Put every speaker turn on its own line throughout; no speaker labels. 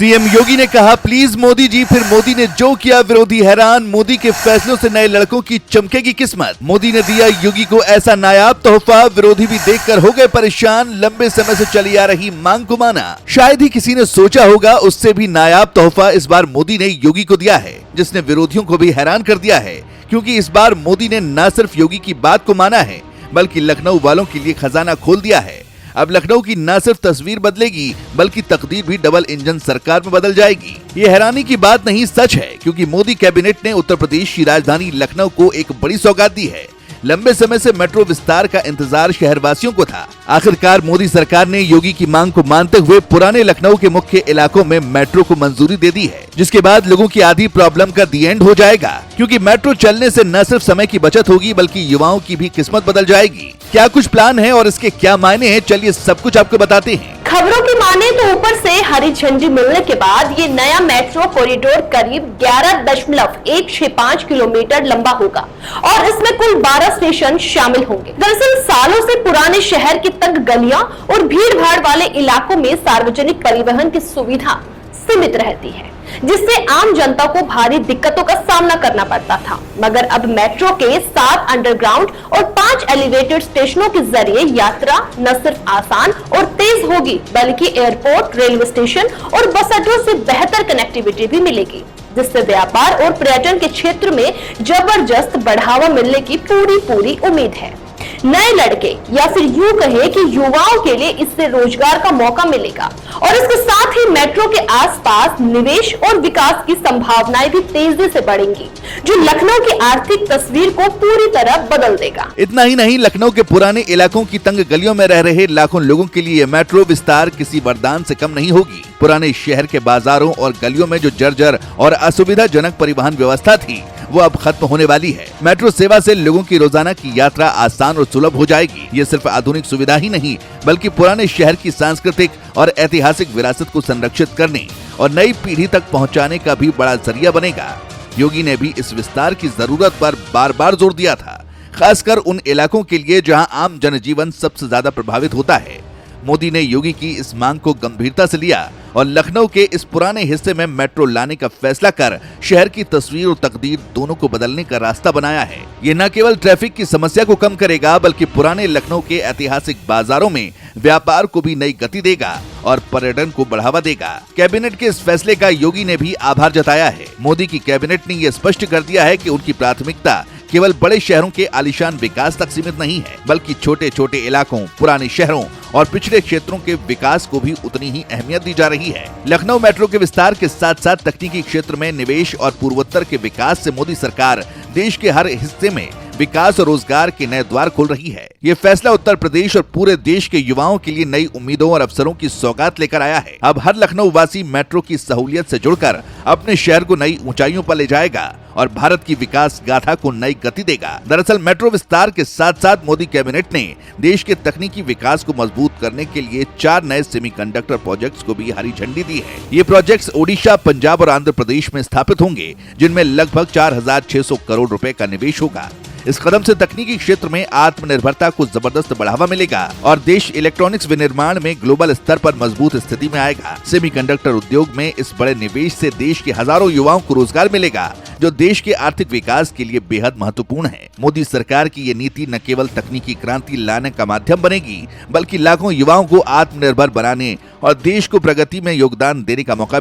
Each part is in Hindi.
सीएम योगी ने कहा प्लीज मोदी जी, फिर मोदी ने जो किया विरोधी हैरान। मोदी के फैसलों से नए लड़कों की चमकेगी किस्मत। मोदी ने दिया योगी को ऐसा नायाब तोहफा, विरोधी भी देखकर हो गए परेशान। लंबे समय से चली आ रही मांग को माना। शायद ही किसी ने सोचा होगा उससे भी नायाब तोहफा इस बार मोदी ने योगी को दिया है, जिसने विरोधियों को भी हैरान कर दिया है। क्योंकि इस बार मोदी ने न सिर्फ योगी की बात को माना है, बल्कि लखनऊ वालों के लिए खजाना खोल दिया है। अब लखनऊ की न सिर्फ तस्वीर बदलेगी, बल्कि तकदीर भी डबल इंजन सरकार में बदल जाएगी। ये हैरानी की बात नहीं, सच है, क्योंकि मोदी कैबिनेट ने उत्तर प्रदेश की राजधानी लखनऊ को एक बड़ी सौगात दी है। लंबे समय से मेट्रो विस्तार का इंतजार शहरवासियों को था। आखिरकार मोदी सरकार ने योगी की मांग को मानते हुए पुराने लखनऊ के मुख्य इलाकों में मेट्रो को मंजूरी दे दी है, जिसके बाद लोगों की आधी प्रॉब्लम का दी एंड हो जाएगा। क्योंकि मेट्रो चलने से न सिर्फ समय की बचत होगी, बल्कि युवाओं की भी किस्मत बदल जाएगी। क्या कुछ प्लान है और इसके क्या मायने हैं, चलिए सब कुछ आपको बताते हैं।
खबरों की माने तो ऊपर से हरी झंडी मिलने के बाद ये नया मेट्रो कॉरिडोर करीब 11.165 किलोमीटर लंबा होगा और इसमें कुल 12 स्टेशन शामिल होंगे। दरअसल सालों से पुराने शहर की तंग गलियां और भीड़ भाड़ वाले इलाकों में सार्वजनिक परिवहन की सुविधा सीमित रहती है, जिससे आम जनता को भारी दिक्कतों का सामना करना पड़ता था। मगर अब मेट्रो के 7 अंडरग्राउंड और 5 एलिवेटेड स्टेशनों के जरिए यात्रा न सिर्फ आसान और तेज होगी, बल्कि एयरपोर्ट, रेलवे स्टेशन और बस अड्डों से बेहतर कनेक्टिविटी भी मिलेगी, जिससे व्यापार और पर्यटन के क्षेत्र में जबरदस्त बढ़ावा मिलने की पूरी उम्मीद है। नए लड़के या फिर यूं कहे कि युवाओं के लिए इससे रोजगार का मौका मिलेगा और इसके साथ ही मेट्रो के आसपास निवेश और विकास की संभावनाएं भी तेजी से बढ़ेंगी, जो लखनऊ की आर्थिक तस्वीर को पूरी तरह बदल देगा।
इतना ही नहीं, लखनऊ के पुराने इलाकों की तंग गलियों में रह रहे लाखों लोगों के लिए मेट्रो विस्तार किसी वरदान से कम नहीं होगी। पुराने शहर के बाजारों और गलियों में जो जर्जर और असुविधाजनक परिवहन व्यवस्था थी, वो अब खत्म होने वाली है। मेट्रो सेवा से लोगों की रोजाना की यात्रा आसान और सुलभ हो जाएगी। ये सिर्फ आधुनिक सुविधा ही नहीं, बल्कि पुराने शहर की सांस्कृतिक और ऐतिहासिक विरासत को संरक्षित करने और नई पीढ़ी तक पहुंचाने का भी बड़ा जरिया बनेगा। योगी ने भी इस विस्तार की जरूरत पर बार बार जोर दिया था, खासकर उन इलाकों के लिए जहां आम जनजीवन सबसे ज्यादा प्रभावित होता है। मोदी ने योगी की इस मांग को गंभीरता से लिया और लखनऊ के इस पुराने हिस्से में मेट्रो लाने का फैसला कर शहर की तस्वीर और तकदीर दोनों को बदलने का रास्ता बनाया है। ये न केवल ट्रैफिक की समस्या को कम करेगा, बल्कि पुराने लखनऊ के ऐतिहासिक बाजारों में व्यापार को भी नई गति देगा और पर्यटन को बढ़ावा देगा। कैबिनेट के इस फैसले का योगी ने भी आभार जताया है। मोदी की कैबिनेट ने ये स्पष्ट कर दिया है कि उनकी प्राथमिकता केवल बड़े शहरों के आलीशान विकास तक सीमित नहीं है, बल्कि छोटे छोटे इलाकों, पुराने शहरों और पिछड़े क्षेत्रों के विकास को भी उतनी ही अहमियत दी जा रही है। लखनऊ मेट्रो के विस्तार के साथ साथ तकनीकी क्षेत्र में निवेश और पूर्वोत्तर के विकास से मोदी सरकार देश के हर हिस्से में विकास और रोजगार के नए द्वार खोल रही है। ये फैसला उत्तर प्रदेश और पूरे देश के युवाओं के लिए नई उम्मीदों और अवसरों की सौगात लेकर आया है। अब हर लखनऊ वासी मेट्रो की सहूलियत से जुड़कर अपने शहर को नई ऊंचाइयों पर ले जाएगा और भारत की विकास गाथा को नई गति देगा। दरअसल मेट्रो विस्तार के साथ साथ मोदी कैबिनेट ने देश के तकनीकी विकास को मजबूत करने के लिए 4 नए सेमीकंडक्टर प्रोजेक्ट्स को भी हरी झंडी दी है। ये प्रोजेक्ट्स ओडिशा, पंजाब और आंध्र प्रदेश में स्थापित होंगे, जिनमें लगभग 4,600 करोड़ रुपए का निवेश होगा। इस कदम से तकनीकी क्षेत्र में आत्मनिर्भरता को जबरदस्त बढ़ावा मिलेगा और देश इलेक्ट्रॉनिक्स विनिर्माण में ग्लोबल स्तर पर मजबूत स्थिति में आएगा। सेमीकंडक्टर उद्योग में इस बड़े निवेश से देश के हजारों युवाओं को रोजगार मिलेगा, जो देश के आर्थिक विकास के लिए बेहद महत्वपूर्ण है। मोदी सरकार की ये नीति न केवल तकनीकी क्रांति लाने का माध्यम बनेगी, बल्कि लाखों युवाओं को आत्मनिर्भर बनाने और देश को प्रगति में योगदान देने का मौका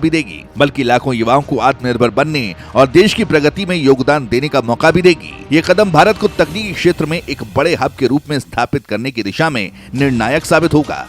भी देगी। ये कदम भारत को तकनीकी क्षेत्र में एक बड़े हब के रूप में स्थापित करने की दिशा में निर्णायक साबित होगा।